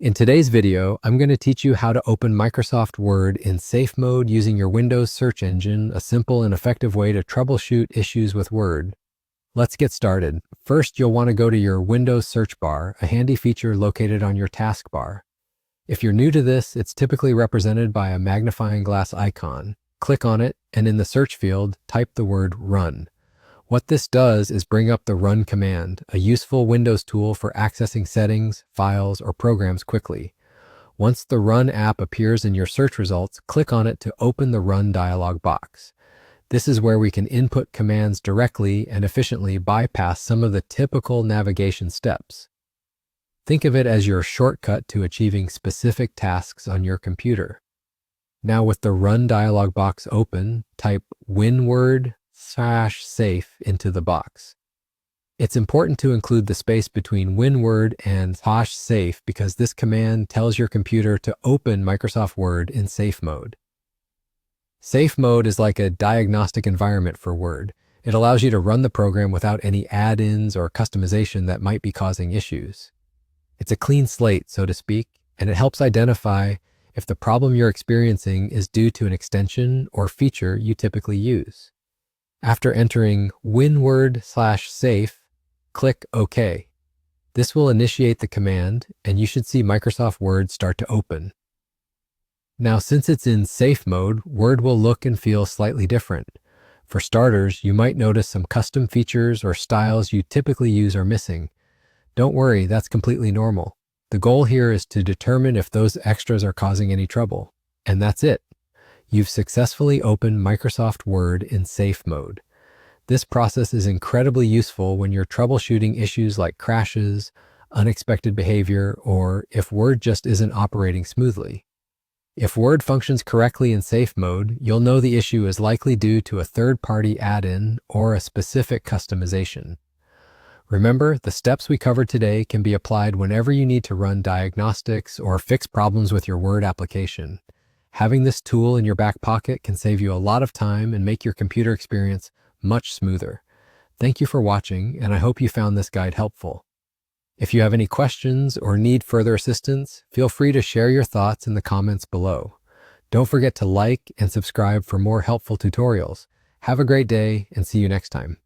In today's video, I'm going to teach you how to open Microsoft Word in safe mode using your Windows search engine, a simple and effective way to troubleshoot issues with Word. Let's get started. First, you'll want to go to your Windows search bar, a handy feature located on your taskbar. If you're new to this, it's typically represented by a magnifying glass icon. Click on it, and in the search field, type the word run. What this does is bring up the run command, a useful Windows tool for accessing settings, files, or programs quickly. Once the Run app appears in your search results, click on it to open the Run dialog box. This is where we can input commands directly and efficiently bypass some of the typical navigation steps. Think of it as your shortcut to achieving specific tasks on your computer. Now with the Run dialog box open, type WinWord/safe into the box. It's important to include the space between WinWord and /safe because this command tells your computer to open Microsoft Word in safe mode. Safe mode is like a diagnostic environment for Word. It allows you to run the program without any add-ins or customization that might be causing issues. It's a clean slate, so to speak, and it helps identify if the problem you're experiencing is due to an extension or feature you typically use. After entering WinWord/safe, click OK. This will initiate the command, and you should see Microsoft Word start to open. Now, since it's in safe mode, Word will look and feel slightly different. For starters, you might notice some custom features or styles you typically use are missing. Don't worry, that's completely normal. The goal here is to determine if those extras are causing any trouble. And that's it. You've successfully opened Microsoft Word in safe mode. This process is incredibly useful when you're troubleshooting issues like crashes, unexpected behavior, or if Word just isn't operating smoothly. If Word functions correctly in safe mode, you'll know the issue is likely due to a third-party add-in or a specific customization. Remember, the steps we covered today can be applied whenever you need to run diagnostics or fix problems with your Word application. Having this tool in your back pocket can save you a lot of time and make your computer experience much smoother. Thank you for watching, and I hope you found this guide helpful. If you have any questions or need further assistance, feel free to share your thoughts in the comments below. Don't forget to like and subscribe for more helpful tutorials. Have a great day, and see you next time.